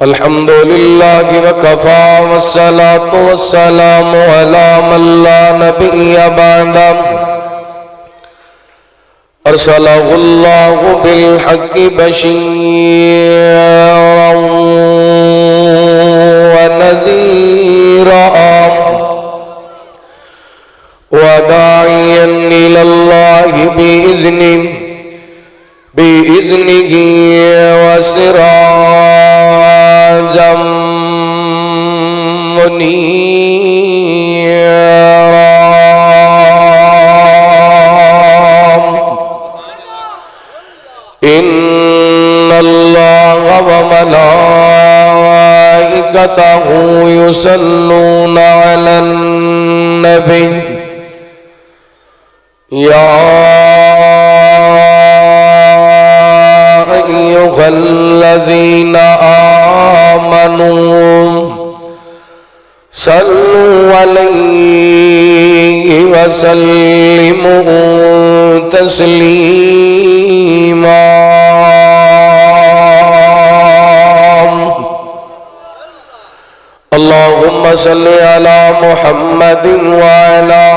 الحمد لله وكفى والصلاة والسلام على من لا نبي بعده أرسله الله بالحق بشيرا ونذيرا وداعيا إلى الله بإذنه وسراجا منيرا إن الله وملائكته يصلون على النبي يا أيها الذين آمنوا صلوا عليه وسلموا تسليما اللهم صل على محمد وعلى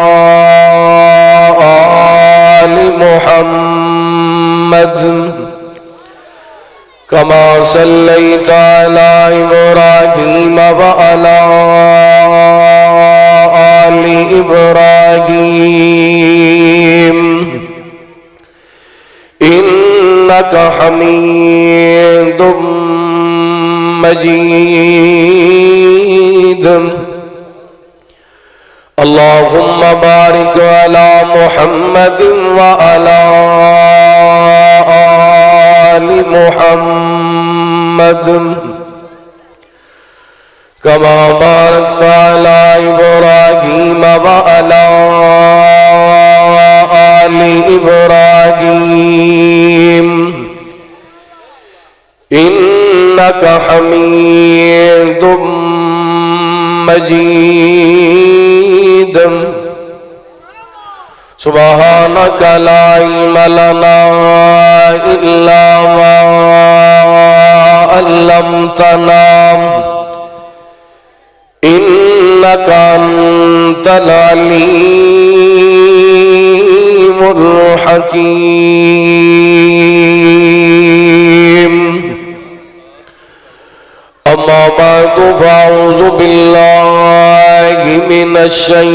آل محمد كما صليت على إبراهيم وعلى آل إبراهيم إنك حميد مجيد اللهم بارك على محمد وعلى آل محمد كما باركت على إبراهيم وعلى آل إبراهيم إنك حميد مجيد سبحانك لا علم لنا إلا ما علمتنا إنك أنت العليم الحكيم أما بعد فأعوذ بالله من الشيطان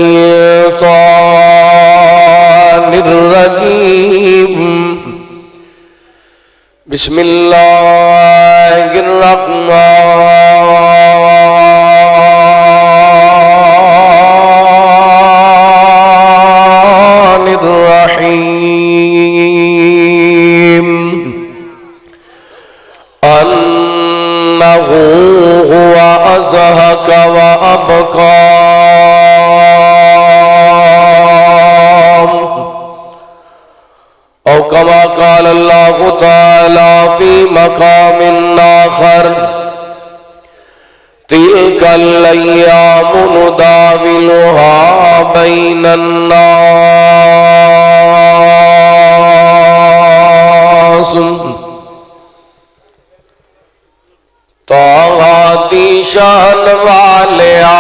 الرجيم بسم الله الرحمن الرحيم أنه هو أضحك وأبكى أو كما قال الله تعالى في مقام آخر تلك الأيام نداولها بين الناس دی شان والیا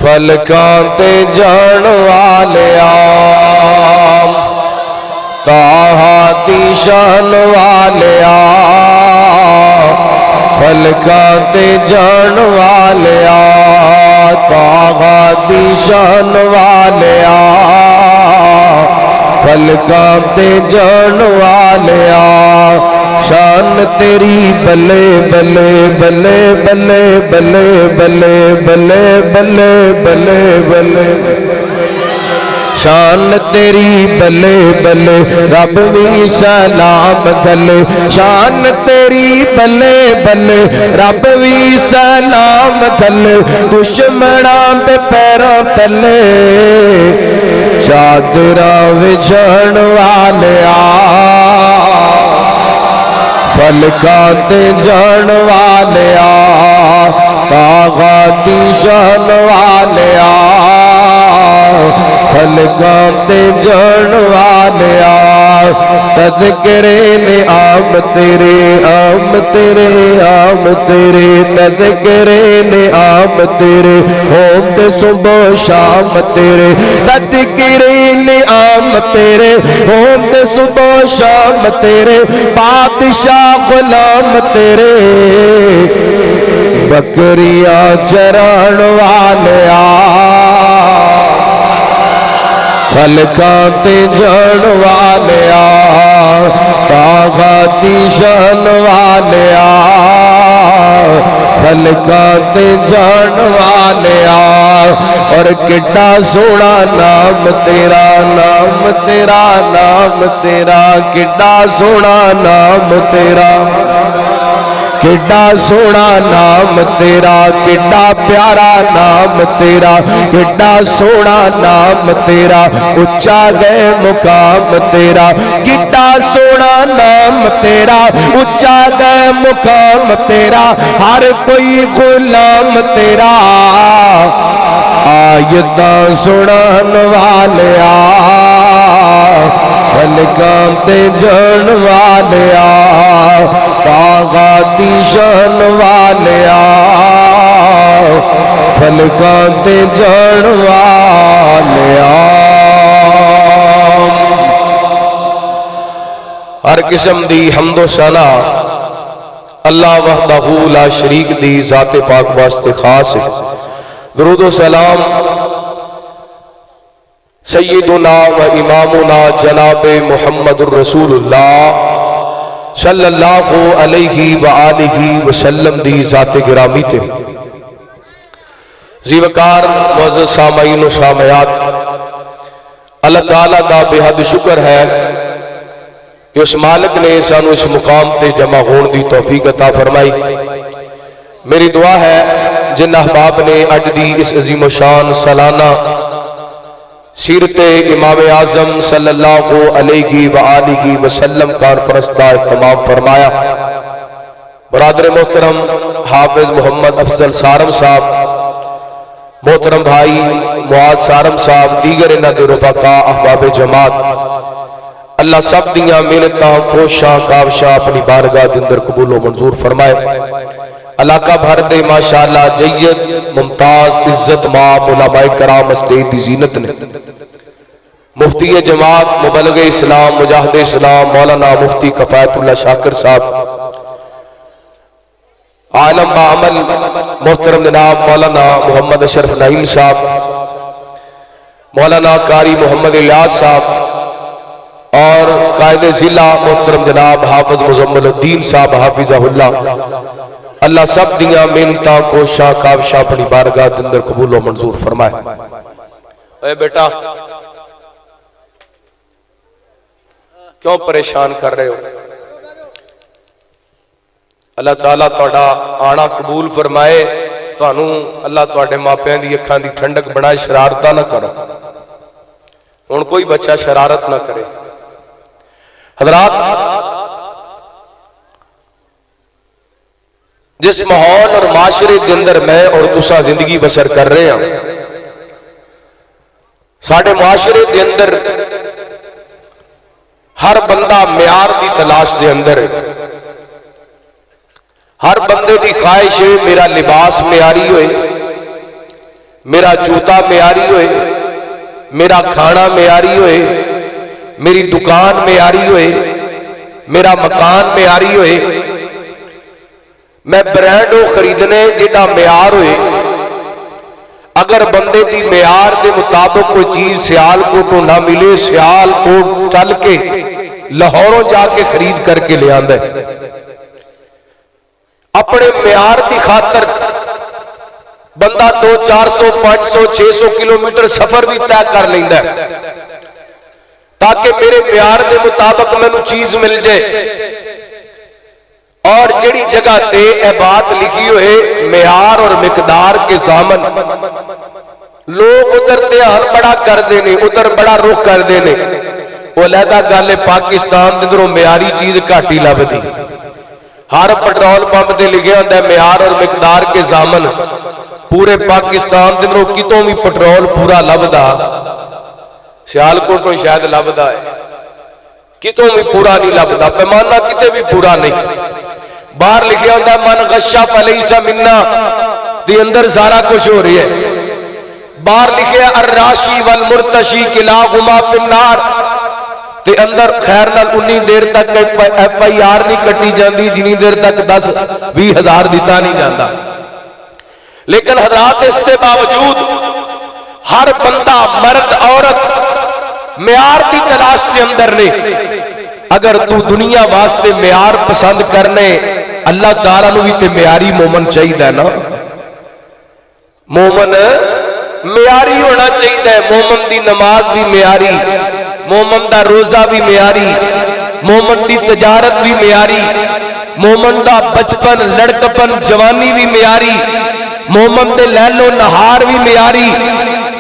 فلکاں تے جان والیا تاہا دی شان والیا فلکاں تے جان والیا تاہا دی شان والیا فلکاں تے جان والیا شان تیری بلے بلے بلے بلے بلے بلے بلے بلے بلے بلے شان تیری بلے بلے رب بھی سلام کھلے شان تیری بلے بلے رب بھی سلام کھلے دشمناں دے پیراں تلے چادراں وچھڑن والیا فلکاں تے جان والیا تاغاں دی شان والیا فلکاں تے جان والیا تذکرے نعام تیرے عام تیرے عام تیرے تذکرے نعام تیرے ہوتے صبح شام تیرے تذکرے نعام تیرے ہوتے صبح شام تیرے بادشاہ غلام تیرے بکریاں چران والیا خلقاں تے جان والیا طاقت دی شان والیا خلقاں تے جان والیا اور کڈا سونا نام تیرا نام تیرا نام تیرا کڈا سونا نام تیرا کڈا سونا نام تیرا کڈا پیارا نام تیرا کڈا سونا نام تیرا اچا گئے مقام تیرا کڈا سونا نام تیرا اچا گئے مقام تیرا ہر کوئی غلام تیرا آیتاں سنان والیا خلقاں تے جان والیا طاقت دی شان والیا خلقاں تے جان والیا ہر قسم دی حمد و ثنا اللہ وحدہ لا شریک دی ذات پاک واسطے خاص ہے درود و سلام سیدنا و امامنا جناب محمد الرسول اللہ صلی اللہ علیہ وآلہ وسلم دی ذات گرامی تے زیوکار معزز سامعین و سامعات اللہ تعالیٰ دا بے حد شکر ہے کہ اس مالک نے سانو اس مقام تے جمع ہون دی توفیق عطا فرمائی میری دعا ہے جن احباب نے اج دی اس عظیم و شان سالانہ سیرت امام اعظم صلی اللہ علیہ وآلہ وسلم کانفرنس کا اہتمام فرمایا برادر محترم حافظ محمد افضل سارم صاحب محترم بھائی معاذ سارم صاحب دیگر انہاں دے رفقا احباب جماعت اللہ سب دیاں محنتاں کوشاں کاوشاں اپنی بارگاہ دے اندر قبول و منظور فرمائے علاقہ بھر دے ماشاءاللہ جید ممتاز عزت ماب علماء کرام اسٹیج دی زینت نے مفتی جماعت مبلغ اسلام مجاہد اسلام مولانا مفتی کفایت اللہ شاکر صاحب عالم بعمل محترم جناب مولانا محمد اشرف نعیم صاحب مولانا قاری محمد الیاس صاحب اور قائد ضلع محترم جناب حافظ مزمل الدین صاحب حافظہ اللہ اللہ سب دیاں محنتاں کوشاں کاوشاں اپنی بارگاہ دے اندر قبول و منظور فرمائے اے بیٹا کیوں پریشان کر رہے ہو اللہ تعالیٰ تہاڈا آنا قبول فرمائے تانوں اللہ تہاڈے ماپیاں دی اکھاں دی ٹھنڈک بنائے شرارتاں نہ کرو ہن کوئی بچہ شرارت نہ کرے حضرات جس ماحول اور معاشرے کے اندر میں اور تساں زندگی بسر کر رہے ہیں ساڈے معاشرے کے اندر ہر بندہ معیار دی تلاش دے اندر ہے ہر بندے دی خواہش ہے میرا لباس معیاری ہوئے میرا جوتا معیاری ہوئے میرا کھانا معیاری ہوئے میری دکان معیاری ہوئے میرا مکان معیاری ہوئے میں برانڈ خریدنے جڑا معیار ہوئے اگر بندے دی معیار دے مطابق کوئی چیز سیالکوٹوں نہ ملے سیالکوٹ چل کے لاہوروں جا کے خرید کر کے لے آندا ہے اپنے معیار دی خاطر بندہ 200 400 500 600 کلومیٹر سفر بھی طے کر لیندا ہے تاکہ میرے معیار دے مطابق مینوں چیز مل جائے اور جڑی جگہ تے اے بات لکھی ہوئے معیار اور مقدار کے ضامن لوگ ادھر دھیان بڑا کر دینے ادھر بڑا رخ کر دینے وہ علیحدہ گل ہے پاکستان دے اندروں معیاری چیز گھٹ ہی لبدی ہر پٹرول پمپ تے لکھیا ہوندا ہے معیار اور مقدار کے ضامن پورے پاکستان دے اندروں کتوں بھی پٹرول پورا لبدا سیالکوٹ تو شاید لبدا ہے کتوں بھی پورا نہیں لبدا، پیمانہ کتے بھی پورا نہیں۔ باہر لکھیا ہوتا ہے من غشا فلیس منا، دی اندر سارا کچھ ہو رہی ہے۔ باہر لکھیا الراشی والمرتشی کلاہما فی النار، تے اندر خیر نال انی دیر تک ایف آئی آر نہیں کٹی جاندی جنی دیر تک 10-20 ہزار دیتا نہیں جاندہ۔ لیکن حضرات اس سے باوجود ہر بندہ مرد عورت معیار دی تلاش کے اندر نے۔ اگر تو دنیا واسطے معیار پسند کرنے، اللہ تعالیٰ نو بھی تے معیاری مومن چاہیے نا۔ مومن معیاری ہونا چاہیے، مومن دی نماز بھی معیاری، مومن دا روزہ بھی معیاری، مومن دی تجارت بھی معیاری، مومن دا بچپن لڑکپن جوانی بھی معیاری، مومن دے لیل و نہار بھی معیاری،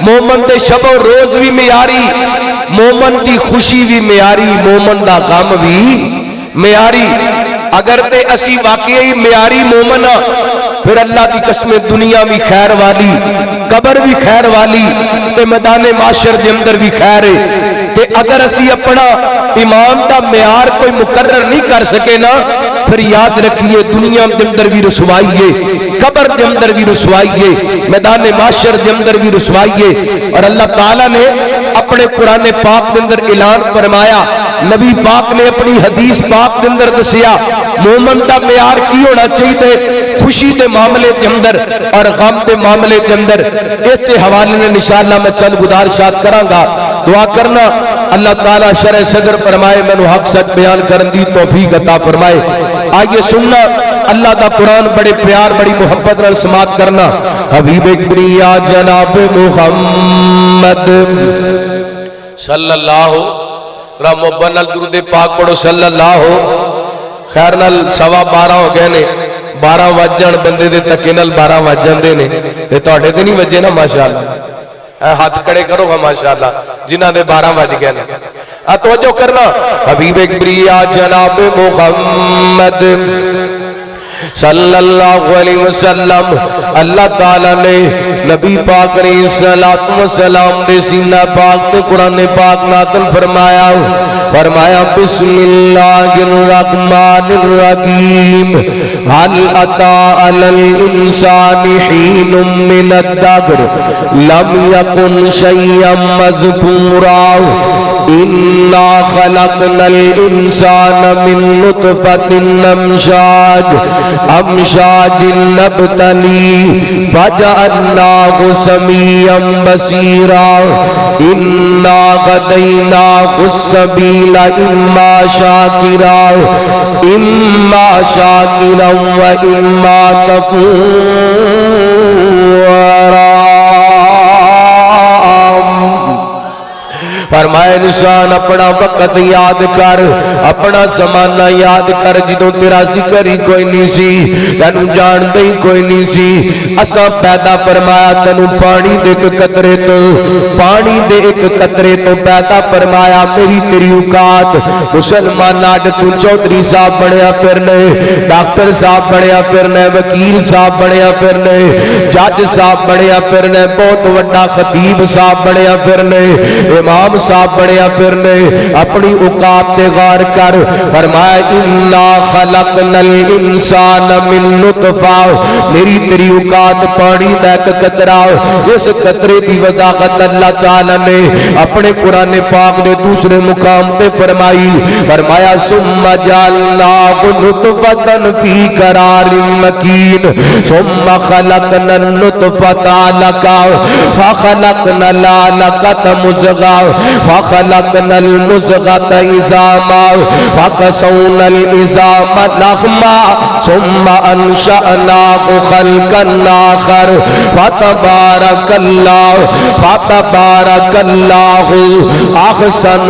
مومن دے شب و روز بھی معیاری، مومن دی خوشی بھی معیاری، مومن دا غم بھی معیاری۔ اگر تے اسی واقعی معیاری مومن پھر اللہ دی قسم دنیا بھی خیر والی، قبر بھی خیر والی، تے میدان معاشر دے اندر بھی خیر ہے۔ تے اگر اسی اپنا ایمان دا معیار کوئی مقرر نہیں کر سکے نا، پھر یاد رکھیے دنیا دے اندر بھی رسوائی ہے، قبر دے اندر بھی رسوائی ہے، میدان معاشر دے اندر بھی رسوائی ہے۔ اور اللہ تعالیٰ نے اپنے قرآن پاک دے اندر اعلان فرمایا، نبی پاک نے اپنی حدیث پاک دے اندر دسیا مومن دا معیار کی ہونا چاہیے خوشی دے معاملے کے اندر اور غم دے معاملے کے اندر۔ اس سے حوالے نے انشاءاللہ میں چند گزارشات کراں گا، دعا کرنا اللہ تعالیٰ شرح صدر فرمائے، میں نو حق سچ بیان کرن دی توفیق عطا فرمائے۔ آئیے سننا اللہ دا قرآن بڑے پیار بڑی محبت نال سماعت کرنا۔ حبیب کبریا جناب محمد صلی اللہ رحمت نال درود پاک پڑھو صلی اللہ خیر نال 12:15 ہو گئے نے، 12 وج جان بندے دے تکے نال 12 وج جاندے نے، تے تہاڈے تے نہیں وجے نا ماشاءاللہ، ہاتھ کھڑے کرو گا ماشاءاللہ جنہاں دے 12 وج گئے نے۔ توجہ کرنا، حبیب کبریا جناب محمد صلی اللہ علیہ وسلم اللہ تعالیٰ نے نبی پاک علیہ السلام دے سینہ پاک تے قرآن پاک نازل فرمایا، فرمایا بسم اللہ الرحمن الرحیم حل اتا علی الانسان حین من الدہر لم یکن شیئا مذکورا انا خلقنا الانسان من نطفة امشاج نبتلی فجعلناہ سمیعا بصیرا انا غدیناہ السبیل اما شاکرا و اما کفورا۔ فرمائے انسان اپنا وقت یاد کر، اپنا زمانہ یاد کر، جدوں تیرا ذکر ہی کوئی نہیں سی، تینوں جان دے ہی کوئی نہیں سی، اساں پیدا فرمایا تینوں پانی دے ایک قطرے تو، پانی دے ایک قطرے تو پیدا فرمایا۔ میری تیری اوقات مسلمان آج تو چودھری صاحب بڑھیا پھرنے، ڈاکٹر صاحب بڑھیا پھرنے، وکیل صاحب بڑھیا پھرنے، جج صاحب بڑھیا پھرنے، بہت وڈا خطیب صاحب بڑھیا پھرنے، امام صاحب بڑھیا پھرنے۔ اپنی اوقات تے غور کر، فرمایا انا خلقنا الانسان من نطفہ، میری تیری اوقات پانی دا ایک قطرہ، اس قطرے دی وضاحت اللہ تعالی نے اپنے قرآن پاک دے دوسرے مقام تے فرمائی، فرمایا ثم جعلناہ نطفۃ فی قرار مکین ثم خلقنا النطفۃ علقۃ فخلقنا العلقۃ مضغۃ فخلقنا المضغة عظاما فكسونا العظام لحما ثم انشأناه خلقا آخر فتبارك الله احسن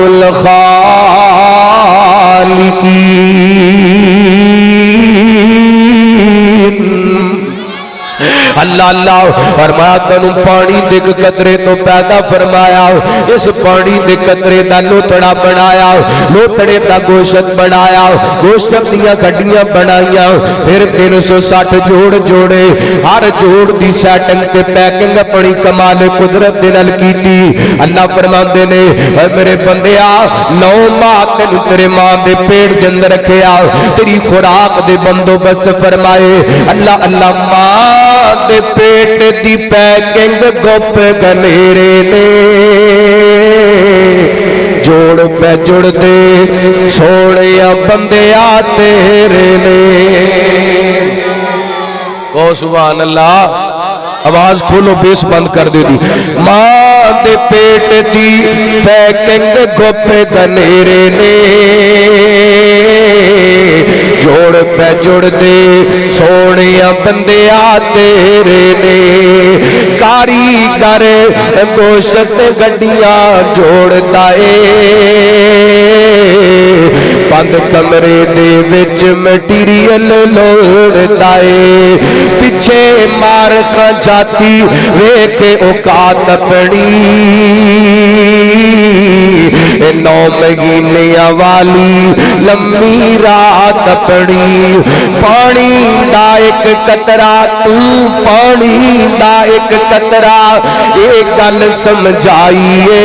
الخالقين۔ اللہ اللہ فرمایا تینوں پانی دے قطرے تو پیدا فرمایا اس پانی دے قطرے دا لوتڑا بنایا لوتڑے دا گوشت بنایا گوشت دیاں گھڑیاں بنائیاں پھر 360 جوڑ جوڑے ہر جوڑ دی سیٹنگ تے پیکنگ اپنی کمال قدرت دے نال کیتی اللہ فرماندے نے اے میرے بندیا 9 ماہ تینوں تیرے ماں دے پیٹ دے اندر رکھیا تیری خوراک دے بندوبست فرمائے اللہ اللہ ماں دے پیٹ دی پیکنگ گپ گنیرے نے جوڑ پہ جڑ دے سوڑیا بندیا تیرے نے او سبحان اللہ آواز کھولو بیس بند کر دے دی ماں دے پیٹ دی پیکنگ گپ گنیرے نے جوڑ پہ جڑ دے سوڑیا بندیا تیرے نے کاریگر گوشت گڈیاں جوڑتا اے بند کمرے دے وچ مٹیریل لوڑتا اے پیچھے مار کھان جاتی ویکھے اوقات اپنی 9 مہینیاں والی لمبی رات اپنی پانی دا ایک قطرہ تو پانی دا ایک قطرہ ایک گل سمجھائیے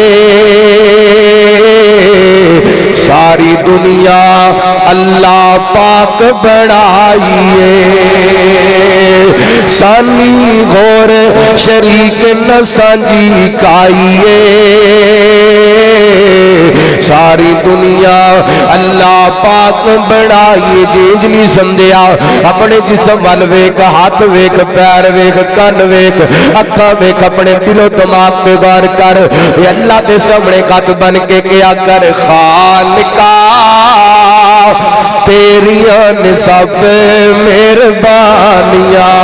ساری دنیا اللہ پاک بڑھائیے سانی غور شریک نہ سانجی کائیے ساری دنیا اللہ پاک بڑھائیے جیج نہیں سمجھیا اپنے جسم وال ویک ہاتھ ویک پیر ویک کن ویک اکھاں ویک اپنے دل و دماغ پہ غور کر یہ اللہ دے سامنے کت بن کے کیا کر خالقا تیریاں نے سب مہربانیاں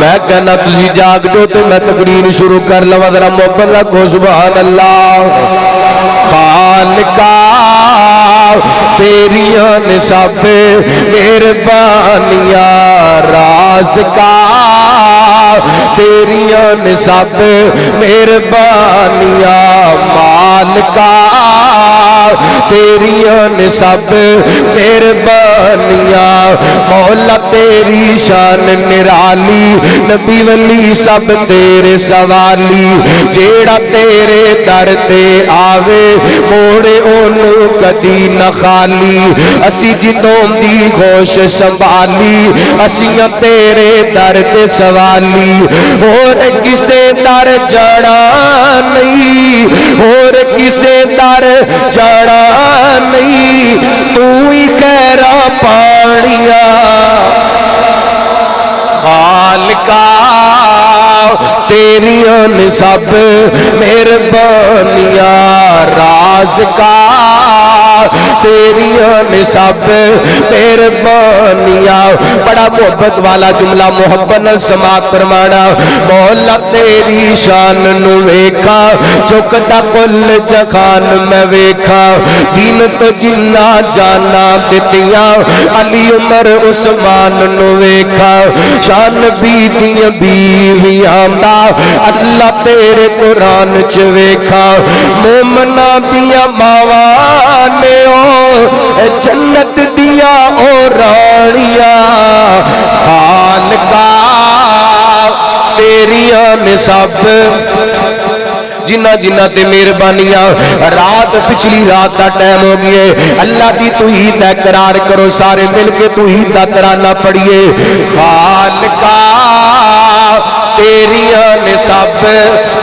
میں کہنا تسی جاگ جو تو میں تقریر شروع کر لوا ذرا محبت رکھو سبحان اللہ خالقا تیریاں نے سب مہربانیاں رازقا تیریاں نے سب مہربانیاں مالکا تیریاں نے سب مہربانیاں مولا تیری شان نرالی نبی ولی سب تیرے سوالی جیڑا تیرے در تے آوے موڑے اونوں کدی نہ خالی اسی جتوں دی گوش سنبھالی اسیاں تیرے در تے سوالی اور کسے در جڑا نہیں اور کسے در جڑا نہیں تو ہی خیرہ پانیاں خالقا تیریاں نے سب مہربانیاں رازقا تیریاں نے سب مہربانیاں بڑا محبت والا جملہ محبت نال سماعت فرمانا مولا تیری شان نو ویکھا چکدا کل جہان میں ویکھا دین تو جنہ جانا دتیاں علی عمر عثمان نو ویکھا شان بیتیاں بیویاں دا اللہ تیرے قرآن چ ویکھا مومنا دیاں ماواں نے جنت دیا او رانیاں خالقا تیریاں نے سب جنہ جنہ تے مہربانیاں رات پچھلی رات دا ٹائم ہو گئے اللہ دی توحید اقرار کرو سارے مل کے توحید دا ترانہ پڑھیے خالقا تیریاں نے سب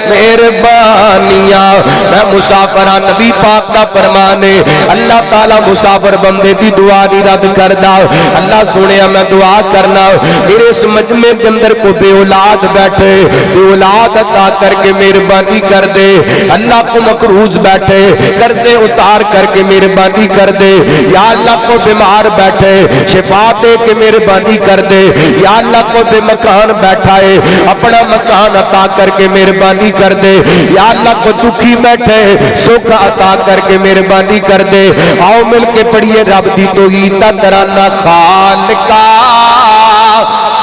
مہربانیاں میں مسافرہ نبی پاک دا فرمانے اللہ تعالی مسافر بندے دی دعا نہیں رد کردا اللہ سنیا میں دعا کرنا میرے اس مجمع کے اندر کو بے اولاد بیٹھے بے اولاد عطا کر کے مہربانی کر دے اللہ کو مقروض بیٹھے قرضے اتار کر کے مہربانی کر دے یا اللہ کو بیمار بیٹھے شفا دے کے مہربانی کر دے یا اللہ کو بے مکان بیٹھا ہے اپنا مکان عطا کر کے مہربانی کر دے یا اللہ کو دکھی بیٹھے سکھ عطا کر کے مہربانی کر دے آؤ مل کے پڑھیے رب دی توحید دا ترانہ خالقا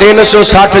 360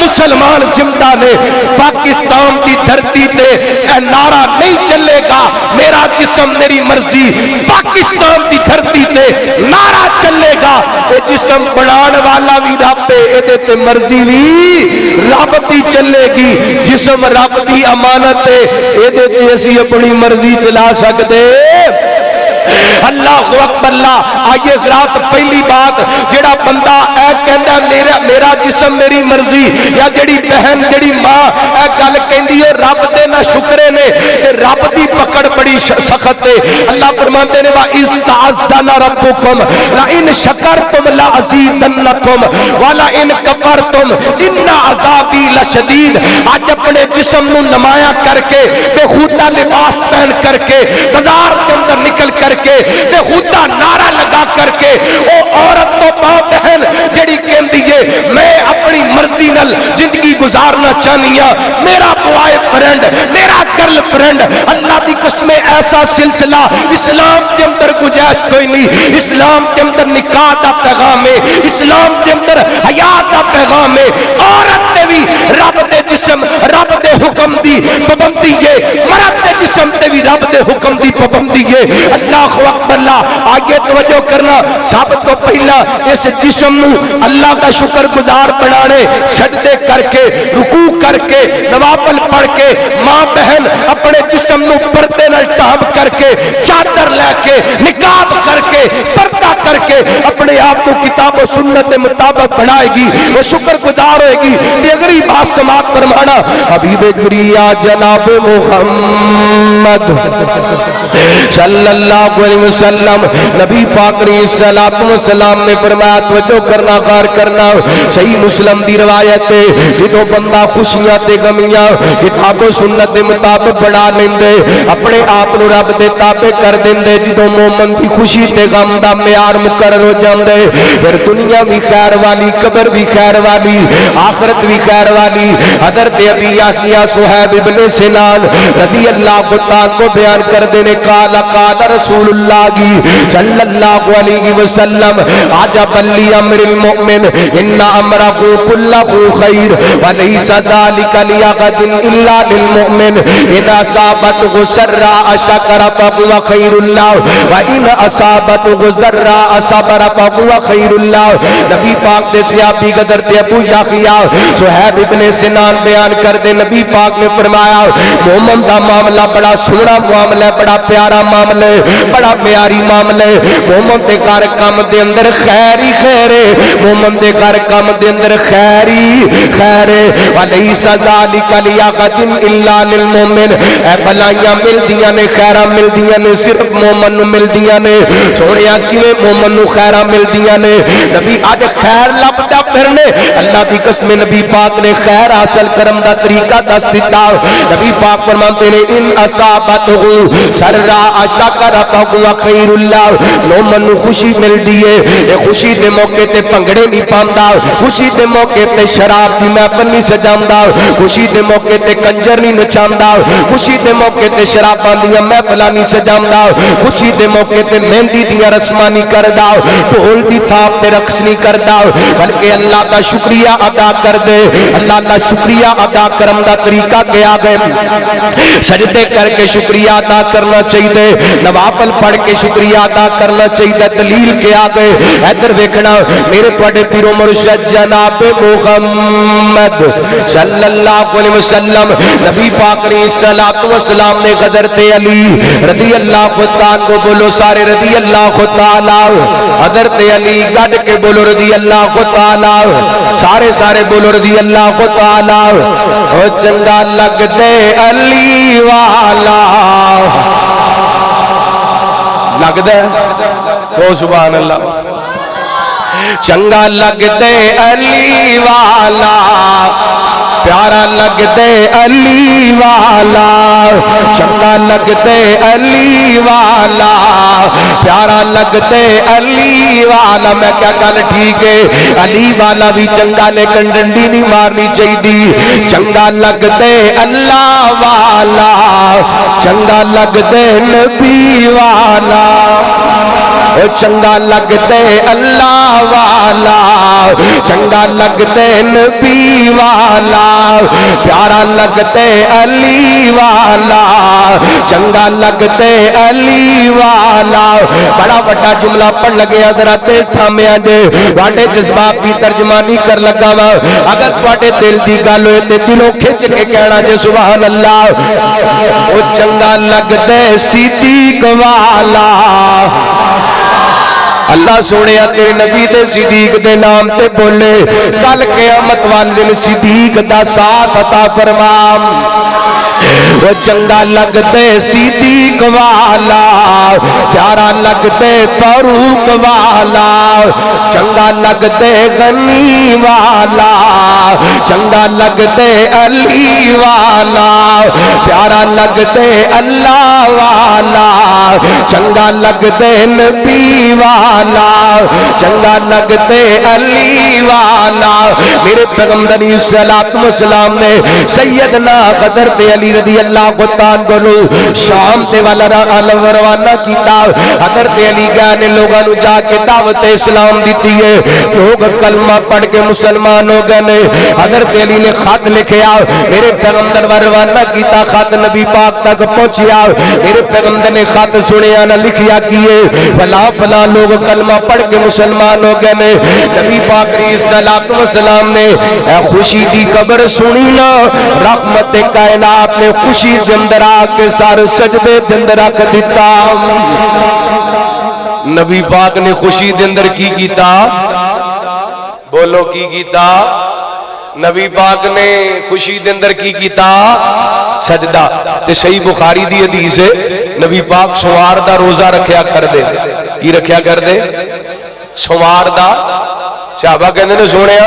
مسلمان زندہ نے پاکستان کی دھرتی تے اے نعرہ نہیں چلے گا میرا جسم میری مرضی، پاکستان کی دھرتی تے نعرہ چلے گا اے جسم بنان والا بھی رب ہے، اے تے مرضی بھی رب دی چلے گی، جسم رب دی امانت ہے، اے تے اسی اپنی مرضی چلا سکتے۔ اللہ اکبر اللہ۔ آئیے رات پہلی بات جڑا بندہ اے کہندا میرا جسم میری مرضی، یا جڑی بہن جڑی ماں اے گل کہندی ہے رب دے نہ شکرے نے، تے رب دی پکڑ بڑی سخت ہے۔ اللہ فرماتے نے وا استعذنا ربکم لئن شکرتم لازیدنکم ولئن کفرتم ان عذابی لشدید۔ آج اپنے جسم نو نمایاں کر کے بے خودہ لباس پہن کر کے بازار کے اندر نکل کر کے تے خدا نعرہ لگا کر کے او عورت تو ماں بہن جڑی کہندی ہے میں اپنی مرضی نال زندگی گزارنا چاہنی ہاں، میرا بوائے فرینڈ میرا گرل فرینڈ، اللہ دی قسم ایسا سلسلہ اسلام کے اندر گنجائش کوئی نہیں۔ اسلام کے اندر نکاح دا پیغام ہے، اسلام کے اندر حیا دا پیغام ہے۔ عورت تے بھی رب دے جسم رب دے حکم دی پابندی ہے، مرد دے جسم تے بھی رب دے حکم دی پابندی ہے۔ اللہ اکبر اللہ۔ آگے توجہ کرنا، سب تو پہلا اس جسم نو اللہ کا شکر گزار بنانے، سجدے کر کے رکوع کر کے نوافل پڑھ کے ماں بہن اپنے جسم نو پردے نال ڈھانپ کر کے چادر لے کے نقاب کر کے پردہ کر کے اپنے آپ کو کتاب و سنت کے مطابق بنائے گی، وہ شکر گزار ہوئے گی۔ اگلی بات سماعت فرمانا، حبیب گریا جناب محمد صلی اللہ علیہ وسلم نبی پاک علیہ الصلوۃ والسلام نے فرمایا، توجہ کرنا غور کرنا، صحیح مسلم دی روایت ہے، جدوں بندہ خوشیاں تے غمیاں کتاب و سنت دے مطابق بنا لیندے، اپنے آپ نو رب دے تابع کر دیندے، جدوں مومن دی خوشی تے غم دا معیار مقرر ہو جاندے، پھر دنیا بھی خیر والی، قبر بھی خیر والی، آخرت بھی خیر والی۔ حضرت ابی یحییٰ صہیب ابن سنان رضی اللہ تعالیٰ کو بیان کر دینے، قال رسول اللہ صلی اللہ علیہ وسلم عجبا لامر المؤمن ان امرہ کلہ خیر ولیس ذلک لأحد الا للمؤمن اذا اصابته سراء شکر فهو خیر اللہ وان اصابته ضراء صبر فهو خیر اللہ۔ نبی پاک دے صحابی حضرت ابو یحییٰ صہیب ابن سنان بیان کر دے، نبی پاک نے فرمایا مومن دا معاملہ بڑا سونا معاملہ ہے، بڑا پیارا معاملہ ہے، بڑا پیاری معاملہ ہے۔ مومن دے گھر کام دے اندر خیر ہی خیر ہے، مومن دے گھر کام دے اندر خیر ہی خیر ہے۔ ولیس ذلک لأحد الا للمؤمن، اے بلائیاں ملدیاں نے خیراں ملدیاں نے صرف مومن نو ملدیاں نے۔ سونیا کیویں مومن نو خیراں ملدیاں نے؟ نبی اج خیر لبدا پھرنے، اللہ دی قسم نبی پاک نے خیر حاصل کرن دا طریقہ دس دتا۔ نبی پاک فرماتے نے ان اصابته سراء شکر فهو خیر اللہ۔ مومن نو خوشی ملدی ہے، اے خوشی دے موقع تے بھنگڑے نہیں پاندا، خوشی دے موقع تے شراب دی محفل نہیں سجاوندا، خوشی دے موقع تے کنجر نہیں نچاندا، خوشی دے موقع تے شراباں دیاں محفلاں نہیں سجاوندا، خوشی دے موقع تے مہندی دیاں رسماں نہیں کردا، ڈھول دی تھاپ تے رقص نہیں کردا، بلکہ اللہ دا شکریہ ادا کر دے۔ اللہ دا شکریہ ادا کرن دا طریقہ کیا گئے، سجدے کر کے شکریہ ادا کرنا چاہیے، نوافل پڑھ کے شکریہ ادا کرنا چاہیے۔ دلیل کیا گئے، ادھر دیکھنا میرے تواڈے پیر و مرشد جناب محمد صلی اللہ علیہ وسلم نبی پاک علیہ الصلوۃ والسلام نے حضرت علی رضی اللہ تعالیٰ کو بولو سارے رضی اللہ تعالیٰ، حضرت علی گڈ کے بولو رضی اللہ تعالیٰ، سارے سارے بولو رضی اللہ تعالیٰ۔ او چنگا لگ دے علی والا لگ دے، او سبحان اللہ، چنگا لگ دے علی والا، پیارا لگ دے علی والا، چنگا لگ دے علی والا، پیارا لگ دے علی والا۔ میں کیا گل ٹھیک ہے، علی والا بھی چنگا لیکن ڈنڈی نہیں مارنی چاہیے۔ چنگا لگ دے اللہ والا، چنگا لگ دے نبی والا، چنگا لگ دے اللہ والا، چنگا لگتے نبی والا پیارا لگتے علی والا چنگا لگتے علی والا بڑا بڑا جملہ پڑھ لگے حضرت تھامیا دے واٹے جذبات کی ترجمانی کر لگا وا اگر واٹے دل دی گل ہوئے تے دلوں کھچ کے کہنا جے سبحان اللہ او چنگا لگتے صدیق والا اللہ سونے تیرے نبی دے صدیق دے نام تے بولے کل قیامت والے دن صدیق دا ساتھ عطا فرما وہ چنگا لگتے صدیق والا پیارا لگتے فاروق والا چنگا لگتے غنی والا چنگا لگتے علی والا پیارا لگتے اللہ والا چنگا لگتے نبی والا چنگا لگتے علی والا میرے پیغمبر علیہ السلام نے سیدنا حضرت علی رضی اللہ قطان کو شام تے والا روانہ کیتا حضرت علی گانے لوگاں نو جا کے دعوت اسلام دیتی ہے لوگ کلمہ پڑھ کے مسلمان ہو گئے حضرت علی نے خط لکھیا میرے پیغمبر روانہ کیتا خط نبی پاک تک پہنچیا میرے پیغمبر نے خط سنیا نہ لکھیا کیے فلا فلا لوگ کلمہ پڑھ کے مسلمان ہو گئے نبی پاک علیہ السلام نے خوشی دی خبر سنی نا رحمت کائنات نے خوشی اندر آ کے سارے سجدے اندر رکھ دیتا نبی پاک نے خوشی اندر کی کیتا بولو کی کیتا نبی پاک نے خوشی اندر کی کیتا سجدہ تے صحیح بخاری دی حدیث ہے نبی پاک سوار دا روزہ رکھیا کر دے کی رکھیا کر دے سوار دا صحابہ کہندے نے سونیا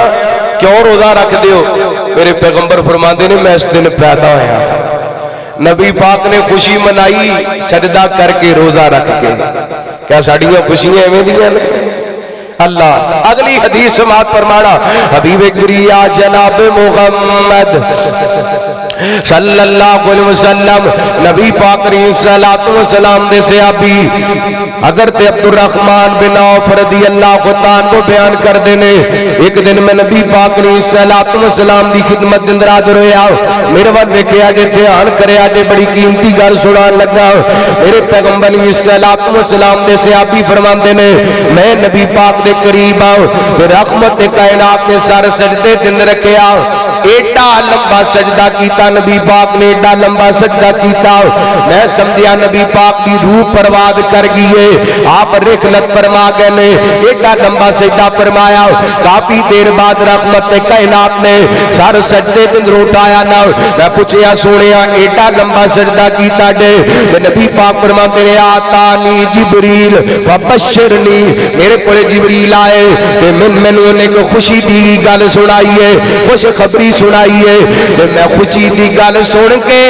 کیوں روزہ رکھ دیو میرے پیغمبر فرماندے نے میں اس دن پیدا ہویا نبی پاک نے خوشی منائی سجدہ کر کے روزہ رکھ کے کیا ساڑیاں خوشیاں ایویں دیاں نے اللہ اگلی حدیث سماعت فرمانا حبیب کریا جناب محمد صلی اللہ علیہ وسلم نبی پاک علیہ السلام دے صحابی حضرت عبد الرحمن بن عوف رضی اللہ عنہ کو بیان کر دینے ایک دن میں نبی پاک علیہ السلام دی خدمت اندر حاضر ہویا میرے وقت دیکھیا جے دھیان کریا جے بڑی قیمتی گل سنان لگا میرے پیغمبر علیہ السلام دے صحابی فرماندے نے میں نبی پاک دے قریب آؤ رحمت کائنات نے سارے سجدے دن رکھیا ایڈا لمبا سجدہ کیتا نبی پاک نے ایڈا لمبا سجدہ کیتا میں سمجھیا نبی پاک کی روح پرواز کر گئے آپ رحلت فرما گئے نے ایڈا لمبا سجدہ فرمایا کافی دیر بعد رحمت کائنات نے سارے سجدے دن اٹھایا نا میں پوچھیا سونیا ایڈا لمبا سجدہ کیتا دے نبی پاک فرماتے ہیں آتانی جبریل فبشرنی میرے کولے جبریل آئے کہ میں نے کو خوشی دی گل سنائی ہے خوش خبری سنائی ہے میں خوشی دی گل سن کے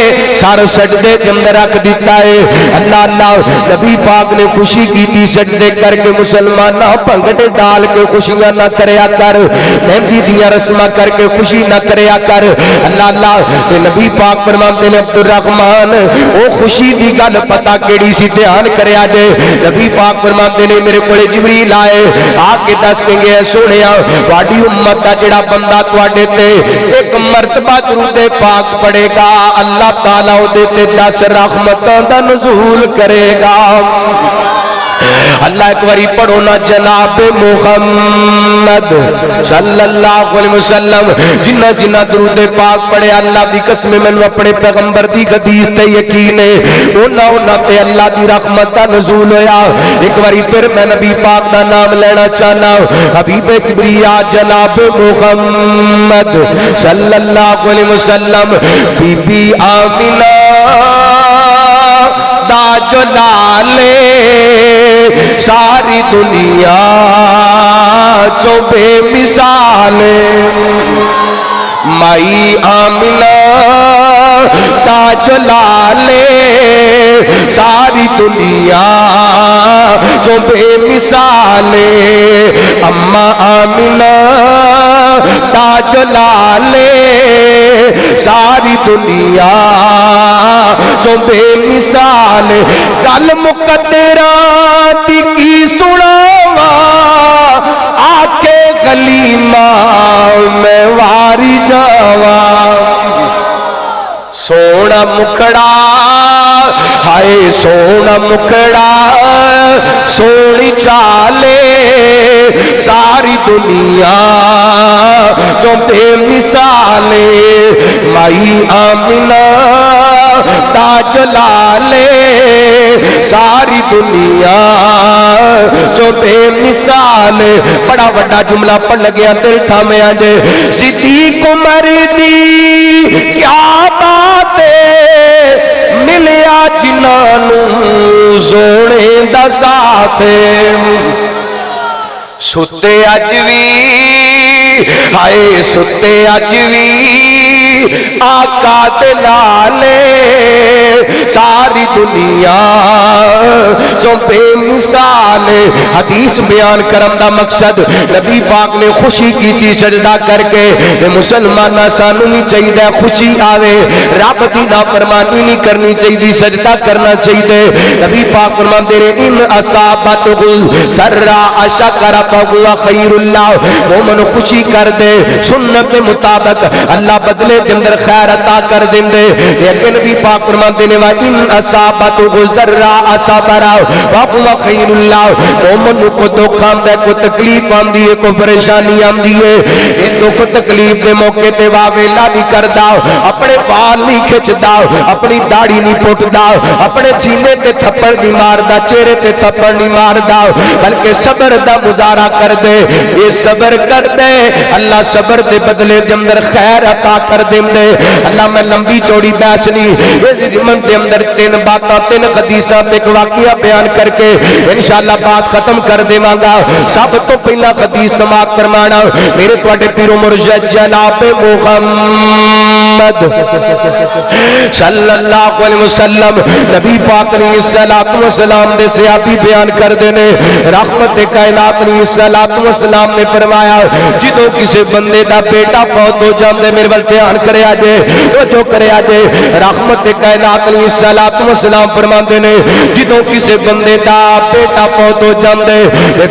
سارے سجدے کے اندر رکھ دیتا ہے اللہ اللہ نبی پاک نے خوشی کی تھی سجدے کر کے مسلمانہ پنگٹے ڈال کے خوشیاں نہ کریا کر مہندی دیاں رسمہ کر کے خوشی نہ کریا کر اللہ اللہ نبی پاک فرماتے ہیں عبد الرحمن او خوشی دی گل پتہ کیڑی سی دھیان کریا جے نبی پاک فرماتے ہیں میرے کولے جبریل آئے آ کے دس کے گئے سنیا تواڈی امت دا جڑا بندہ تواڈے تے ایک مرتبہ درود پاک پڑھے گا اللہ تعالیٰ دے تے 10 رحمتاں دا نزول کرے گا اللہ ایک باری پڑھو نا جناب محمد صلی اللہ علیہ وسلم جنہ جنہ درود پاک پڑھے اللہ دی قسم میں اپنے پیغمبر دی حدیث تے یقین ہے انہاں تے اللہ دی رحمت دا نزول ہویا ایک باری پھر میں نبی پاک دا نام لینا چاہنا حبیب کبریا جناب محمد صلی اللہ علیہ وسلم بی بی آمینہ دا جلالے ساری دنیا چو بے مثال مائی آمنہ دا جلالے ساری دنیا جو بے مثال اماں آمنہ دا جلالے ساری دنیا جو بے مثال گل مقدرات کی سناوا آکے گلی سونا مکھڑا ہائے سونا مکھڑا سونی چالے ساری دنیا جو بے مثالے مائی آمنہ دا جلالے ساری دنیا جو بے مثال بڑا بڑا جملہ پڑھ لگیا دل تھامے آجے صدیق عمر دی کیا بات ملیا جنانو سونے دا ساتھ ستے اج وی ہائے ستے اج وی آقا دے نالے ساری دنیا جو بے مثال حدیث بیان کرم دا مقصد نبی پاک نے خوشی کی تھی سجدہ کر کے مسلمانہ سانو نہیں چاہیے خوشی آوے رب دی نافرمانی نہیں کرنی چاہیے سجدہ کرنا چاہیے نبی پاک فرماندے نے ان اصابتہ سرا شکر فہو خیر اللہ مومن خوشی کر دے سنت مطابق اللہ بدلے کے اندر خیر عطا کر دیں دے لیکن بھی پاک فرماتے نے وَإِنْ أَصَابَتْهُ ضَرًّا صَبَرَ وَهُوَ خَيْرٌ لَهُ مومن کو دکھ آندا ہے کوئی تکلیف آندی ہے کوئی پریشانی آندی ہے یہ دکھ تکلیف دے موقع تے واویلا نہیں کردا اپنے بال نہیں کھچدا اپنی داڑھی نہیں پٹدا اپنے سینے تے تھپڑ نہیں ماردا چہرے تے تھپڑ نہیں ماردا بلکہ صبر دا مظاہرہ کر دے یہ صبر کر دے اللہ صبر دے بدلے دے اندر خیر عطا کر دے اللہ میں لمبی چوڑی بحث نہیں اس ضمن دے اندر تین باتاں تین حدیثاں تے ایک واقعہ بیان کر کے انشاءاللہ بات ختم کر دیواں گا سب تو پہلا حدیث سماعت فرمانا میرے تواڈے پیر و مرشد جناب محمد صلی اللہ علیہ وسلم نبی پاک علیہ الصلوۃ والسلام دے صحابی بیان کر دینے رحمت کائنات علیہ الصلوۃ والسلام نے فرمایا جدوں کسی بندے دا بیٹا فوت ہو جاندے میرے ول دھیان کرے آجے وہ جو کرے آجے رحمت کائنات علیہ الصلوۃ والسلام فرماندے نے جدوں کسی بندے دا بیٹا فوت ہو جاندے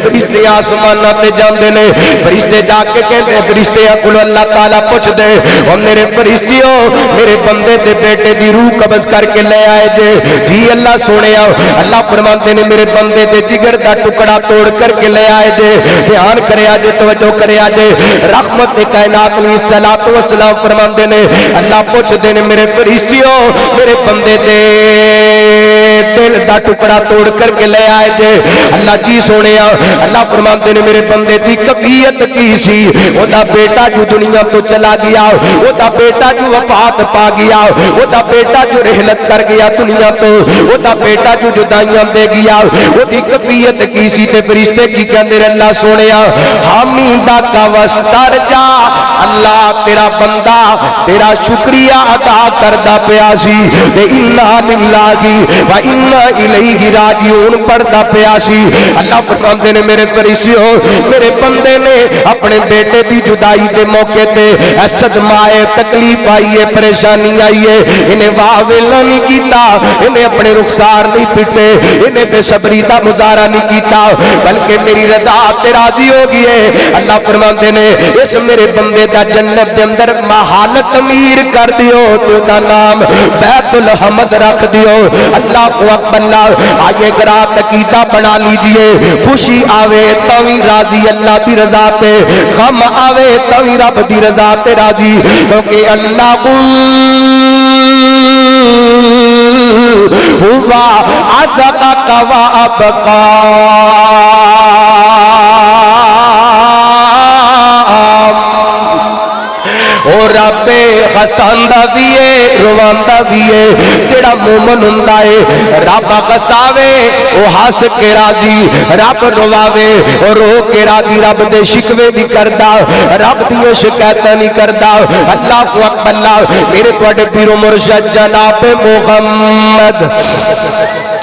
فرشتے آسماناں تے جاندے نے فرشتے جا کے کہندے فرشتے کول اللہ تعالی پوچھ دے او میرے فرشتیو میرے بندے دے بیٹے دی روح قبض کر کے لے آئے جے جی اللہ سونیا اللہ فرماندے نے میرے بندے دے جگر دا ٹکڑا توڑ کر کے لے آئے جے دھیان کرے آجے توجہ کرے آجے رحمت کائنات علیہ الصلوۃ والسلام فرماندے نے اللہ پوچھ دے نے میرے فرشتیو میرے بندے دے دل دا ٹکڑا توڑ کر کے لے آئے جے اللہ جی سونیا اللہ فرماندے نے میرے بندے دی کفیت کی سی او دا بیٹا جو دنیا تو چلا گیا او دا بیٹا جو وفات پا گیا او دا بیٹا جو رحلت کر گیا دنیا تو او دا بیٹا جو جدائیاں دے گیا او دی کفیت کی سی تے فرشتے کی کہندے اللہ سونیا حمیدہ کا وستر جا اللہ تیرا بندہ تیرا شکریہ ادا کردا پیا سی تے انا للہ و انا الیہ راجعون پڑھدا پیا سی اللہ فرماندے نے میرے فرشتیو میرے بندے نے اپنے بیٹے دی جدائی دے موقع تے صدمہ تکلیف آئی ہے پریشانی آئی ہے انہیں واہ ویلا نہیں کیتا انہیں اپنے رخسار نہیں پھٹے انہیں بے صبری دا مظاہرہ نہیں کیتا بلکہ میری رضا تے راضی ہو گئی ہے اللہ فرماندے نے اس میرے بندے دا جنت دے اندر محالت امیر کر دیو تو دا نام بیت الحمد رکھ دیو اللہ کو اکبر آئیے گرات عقیدہ بنا لیجئے خوشی آوے توی راضی اللہ دی رضا تے غم آوے توی رب دی رضا تے راضی کیونکہ اللہ ہوا عزقا کوا ابقا اور رب ہساندا بھی ہے رواندہ بھی ہے جڑا مومن ہوندا ہے رب ہساوے او ہس کے راضی رب رواوے اور رو کے راضی رب دے شکوے نہیں کردا رب دی شکایتاں نہیں کردا اللہ اکبر اللہ میرے تواڈے پیر و مرشد جناب محمد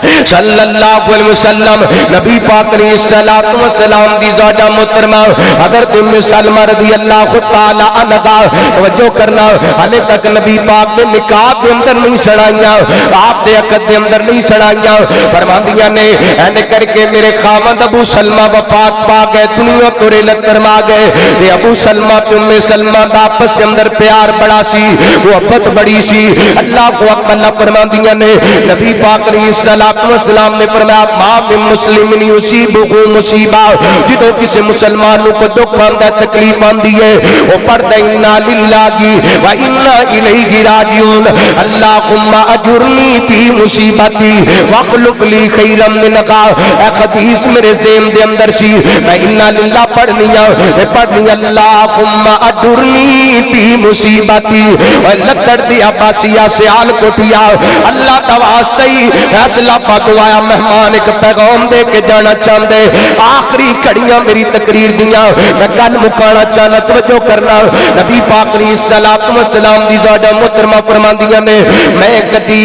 صلی اللہ علیہ وسلم نبی پاک علیہ السلام دی زوجہ محترمہ حضرت ام سلمہ رضی اللہ تعالی عنہا توجہ کرنا ہلے تک نبی پاک نے نکاح کے اندر نہیں سڑائیاں آپ دے عقد دے اندر نہیں سڑائیاں فرماندیاں نے اینے کر کے میرے خامد ابو سلمہ وفات پا گئے دنیا تو ریلت فرما گئے تے ابو سلمہ تے ام سلمہ دا آپس کے اندر پیار بڑا سی محبت بڑی سی اللہ کو اکبر فرماندیاں نے نبی پاک علیہ السلام نے فرمایا ماں من مسلم یصیبہ مصیبہ جدو کسی مسلمان کو دکھ آندا ہے تکلیف آندی ہے وہ پڑھتا انا للہ و انا الیہ راجعون اللہم اجرنی فی مصیبتی واخلق لی خیرا منہا ایک حدیث میرے ذہن دے اندر سی میں انا للہ پڑھنی اللہم اجرنی فی مصیبتی لکڑ دی عباسیہ سے آل کوٹیا اللہ کا واسطہ ہی فیصلہ دعایا مہمان ایک پیغام دے کے جانا چاہتے آخری کڑیاں میری تقریر دیاں میں گل مکانا چاہنا توجہ کرنا نبی پاک علیہ السلام دی زوجہ محترمہ فرماندیاں نے میں کدی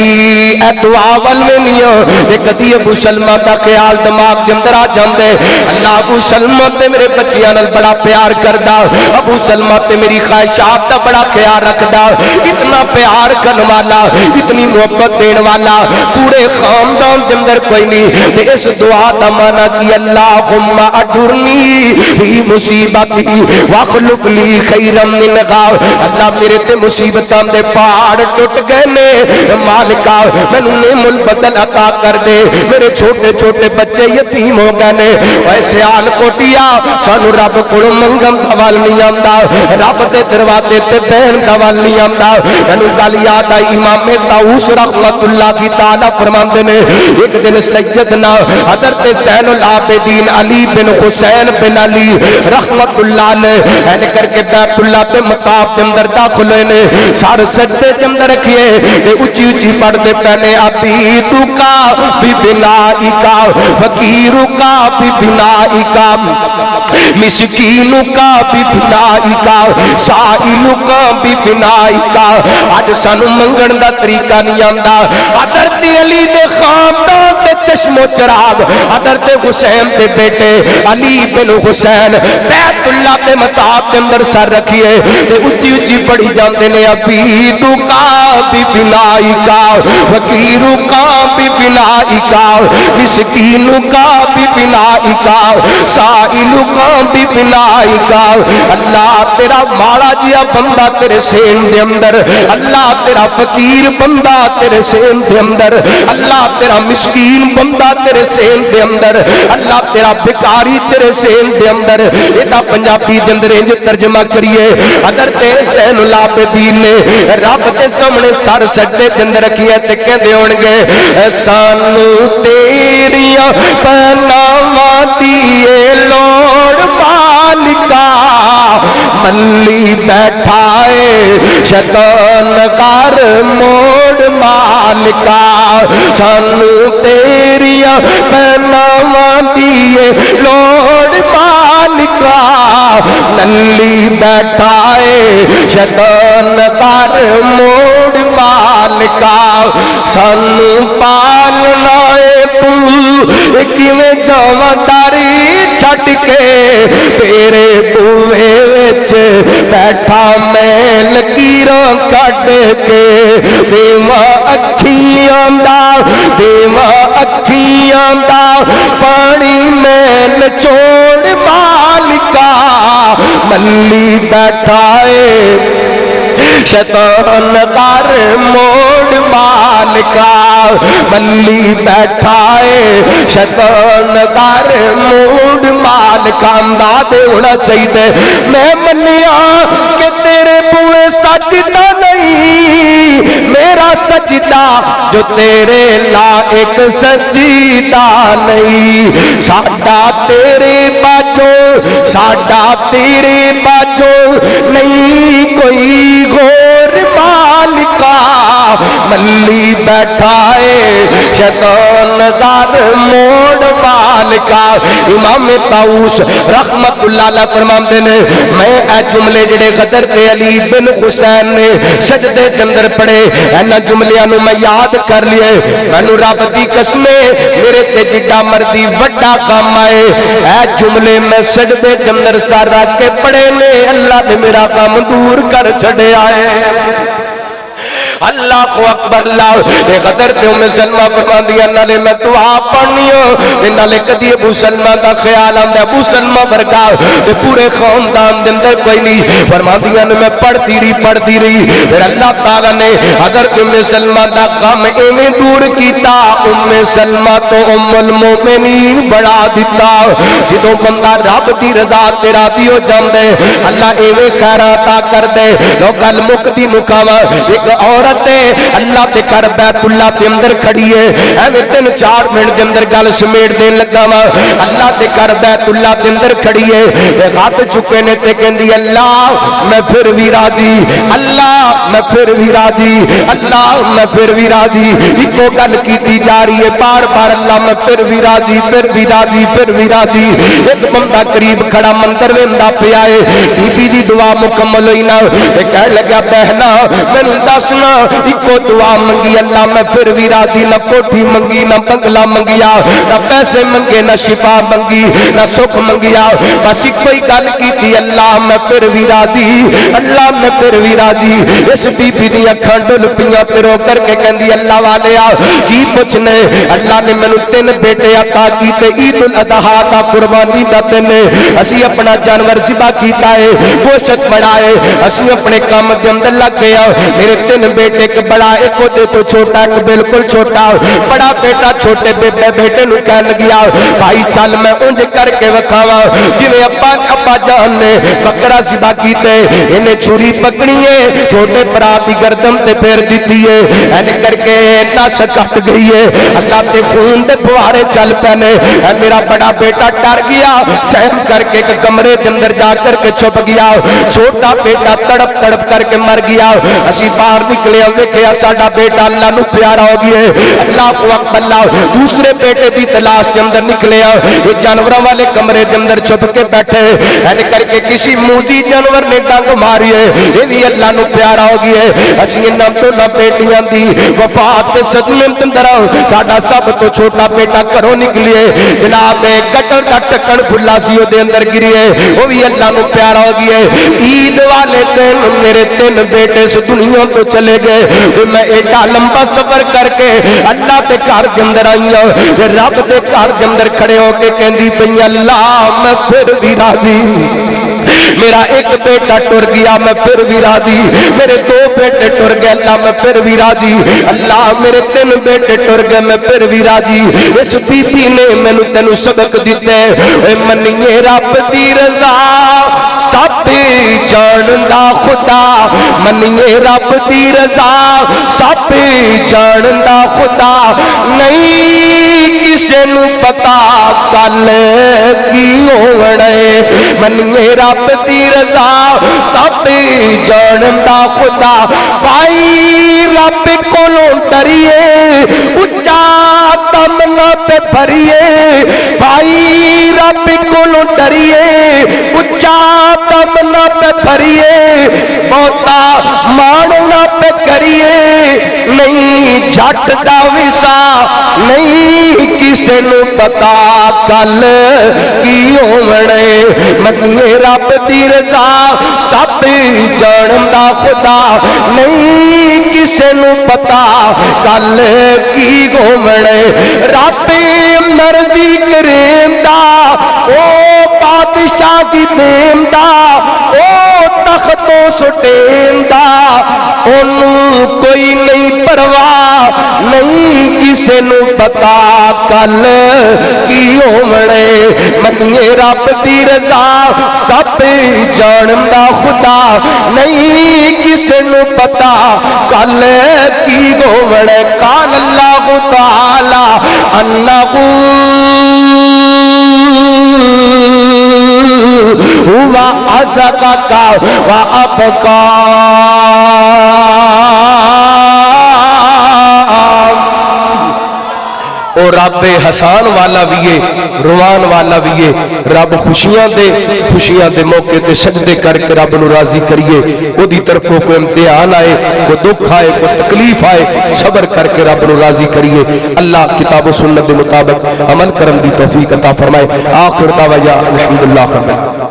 اے دعا ول میں نہیں ہوں تے کدی ابو سلمہ دا خیال دماغ دے اندر آ جاندے اللہ ابو سلمہ تے میرے بچیاں نال بڑا پیار کردا ابو سلمہ تے میری خواہشات دا بڑا خیال رکھدا اتنا پیار کرن والا اتنی محبت دین والا پورے خاندان دے اندر کوئی نہیں تے اس دعا دا معنی کی اللہم اجرنی فی مصیبتی واخلق لی خیرا منہا اللہ میرے تے مصیبتاں دے پہاڑ ٹوٹ گئے نے مالکا مینوں نعم البدل عطا کر دے میرے چھوٹے چھوٹے بچے یتیم ہو گئے نے ایسے آل کوٹیا سانو رب کولوں منگن دا ول نہیں آندا رب دے دروازے تے بہن دا ول نہیں آندا مینوں گل یاد آئی امام طاؤس رحمت اللہ تعالی فرماندے نے ایک دن سیدنا حضرت زین العابدین علی بن حسین بن علی رحمت اللہ علیہ اینے کر کے بیت اللہ پہ مطاف کے اندر داخل ہوئے نے سار سجدے کے اندر رکھیے اچھی اچھی پڑھ دے پہنے عبیدو کا بی بنائی کا فقیرو کا بی بنائی کا مسکینو کا بی بنائی کا سائلو کا بی بنائی کا آج سانو منگن دا طریقہ نہیں آندا حضرت علی دے خاندان دے چشم و چراغ حضرت حسین دے بیٹے علی بن حسین بیت اللہ دے مطاف کے اندر سر رکھیے تے اچھی اچھی پڑھی جاندے نے عبیدو کا بی بنائی کا فقیرو کا بی بنائی کا مسکینو کا بی بنائی کا سائلو کا بی بنائی کا اللہ تیرا ماڑا جیا بندہ تیرے سین دے اندر اللہ تیرا فقیر بندہ تیرے سین دے اندر اللہ تیرا مسکین بندہ تیرے سین دے اندر اللہ تیرا بھکاری تیرے سین دے اندر ایڈا پنجابی دے اندر انج ترجمہ کریے حضرت زین العابدین نے رب دے سامنے سر سجدے دے اندر رکھیے تے کہندے ہون گے سانو تیریاں پناواں دی لوڑ مالکا ملی بیٹھا ہے شیطان کر موڑ مالکا سانو تیریاں پناواں دی لوڑ مالکا نلی بیٹھا ہے شیطان کر موڑ مالکا سانو پالنا ہے تو کیویں جاواں داری چھٹ کے تیرے بوئے وچ بیٹھا میں لکیراں کٹ کے دیواں اکھیاں دا پانی میں نچوڑ مالکا ملی بیٹھا ہے شیطان کر موڑ مالکا ملی بیٹھا ہے شیطان کر موڑ مالکا انداز ہونا چاہیے میں منیا کہ تیرے بوئے سجدہ نہیں میرا سجدہ جو تیرے لائق سجدہ نہیں ساڈا تیرے باجو نہیں کوئی غور مالکا ملی بیٹھا ہے شیطان دار موڑ بال کا. امام طاؤس رحمت اللہ علیہ فرماندے نے میں اے جملے جڑے غدر تے علی بن حسین نے سجدے کے اندر پڑھے انہاں جملیاں نو میں یاد کر لیے. مینوں رب دی قسم میرے تے جڈا مردی وڈا کام آئے اے جملے میں سجدے کے اندر سر رکھ کے پڑھے نے اللہ نے میرا کام دور کر چھڑیا ہے. اللہ کو اکبر. اللہ اے غدر تے ام سلمہ فرماندی نالے میں دعا پڑھنی ہو نالے کدی ابو سلمہ دا خیال آندا ابو سلمہ ورگا تے پورے خاندان دے اندر کوئی نہیں. فرماندیاں نے میں پڑھتی رہی پھر اللہ تعالی نے اگر ام سلمہ دا غم ایویں دور کیتا ام سلمہ تو ام المومنین بڑھا دیتا. جدوں بندہ رب دی رضا تے راضی ہو جاندے اللہ ایویں خیرات کر دے. لو گل مکدی مکاواں ایک عورت اللہ تے کر بیت اللہ تے اندر کھڑی ہے ایویں 3-4 منٹ دے اندر گل سمیٹ دین لگا وا. اللہ تے کر بیت اللہ تے اندر کھڑی ہے ہاتھ چکے نے تے کہندی اللہ میں پھر بھی راضی اللہ میں پھر بھی راضی اللہ میں پھر بھی راضی. ایکو گل کیتی جا رہی ہے بار بار اللہ میں پھر بھی راضی پھر بھی راضی پھر بھی راضی. ایک بندہ قریب کھڑا منتر ویندا پیا ہے بی بی دی دعا مکمل ہوئی نہ تے کہن لگا بہنا مینوں دسنا ایکو دعا منگی اللہ میں پھر بھی راضی. نہ کوٹھی منگی نہ بنگلہ منگیا نہ پیسے منگے نہ شفا منگی نہ سکھ منگیا بس ایک کوئی گل کیتی اللہ میں پھر بھی راضی اللہ میں پھر بھی راضی. اس بی بی دی اکھاں ڈل پیاں تے رو کر کے کہندی اللہ والیا کی پوچھنے اللہ نے مینوں 3 بیٹے عطا کیتے عید الاضحیٰ دا قربانی دا دن اسی اپنا جانور ذبح کیتا ہے گوشت بڑھائے اسی اپنے کام دے اندر لگ گیا. میرے 3 بیٹے ایک بڑا ایک دے تو چھوٹا ایک بالکل چھوٹا. بڑا بیٹا چھوٹے بیٹے نو کہن لگیا بھائی چل میں انج کر کے وکھاواں جویں ابا جان نے بکرا ذبح کیتے انہیں چھری پکڑی ہے چھوٹے بھرا دی گردن تے پھیر دتی ہے این کر کے نس کٹ گئی ہے اللہ تے خون دے فوارے چل پنے. میرا بڑا بیٹا ڈر گیا سہم کر کے ایک کمرے کے اندر جا کر کے چھپ گیا. چھوٹا بیٹا تڑپ تڑپ کر کے مر گیا. اسی باہر نکلے دیکھیا ساڈا بیٹا اللہ نو پیارا ہو گیا ہے اللہ کو اللہ. دوسرے بیٹے دی تلاش کے اندر نکلے یہ جانوراں والے کمرے کے اندر چھپ کے بیٹھے این کر کے کسی موذی جانور نے ڈنگ ماری ہے یہ بھی اللہ نو پیارا ہو گیا ہے. اسی انہاں دونوں بیٹیاں دی وفات تے صدمے اندر ساڈا سب تو چھوٹا بیٹا گھروں نکلے جناب گٹر دا ٹکن کھلا سی او دے اندر گری ہے وہ بھی اللہ نو پیارا ہو گیا ہے. عید والے دن میرے 3 بیٹے اس دنیا تو چلے گئے. میں ایڈا لمبا سفر کر کے اللہ دے گھر کے اندر آئی ہوں رب دے گھر کے اندر کھڑے ہو کے کہندی پئی اللہ میں پھر بھی راضی. میرا ایک بیٹا ٹر گیا میں پھر بھی راضی. میرے 2 بیٹے ٹر گئے اللہ میں پھر بھی راضی. اللہ میرے 3 بیٹے ٹر گئے میں پھر بھی راضی. اس بی بی نے مینوں تینوں سبق دتے اے منیے رب دی رضا سب جاندا خدا منیے رب دی رضا سب جاندا خدا نہیں کسے نو پتا کل کی ہونا ہے. منیے رب دی رضا سب جاندا خدا بھائی رب کولوں ڈریے اچا تمنا پہ بھریے بھائی رب کولوں ڈریے اچا تمنا پہ بھریے بہتا ماننا پہ کریے نہیں جھٹ دا وسا نہیں کسے نو پتا کل کی ہونا ہے. منیے رب دی رضا سب جاندا خدا نہیں کسے نو پتا کل کی ہونا ہے. رب مرضی کریندا او بادشاہ دی دیندا او تختوں سٹیندا اونوں کوئی نہیں پرواہ نہیں کسے نو پتا کل کی ہونا ہے. منیے رب دی رضا سب جاندا خدا نہیں کسے نو پتا کل کی ہونا ہے. قال اللہ تعالی انہ ہوا ازکا و ابکا او رب حسان والا بھی ہے روان والا بھی ہے رب خوشیاں دے موقع تے سجدے کر کے رب نو راضی کریے او دی طرفوں کوئی امتحان آئے کوئی دکھ آئے کوئی تکلیف آئے صبر کر کے رب نو راضی کریے اللہ کتاب و سنت کے مطابق عمل کرن دی توفیق عطا فرمائے آخر دعوانا الحمدللہ خبر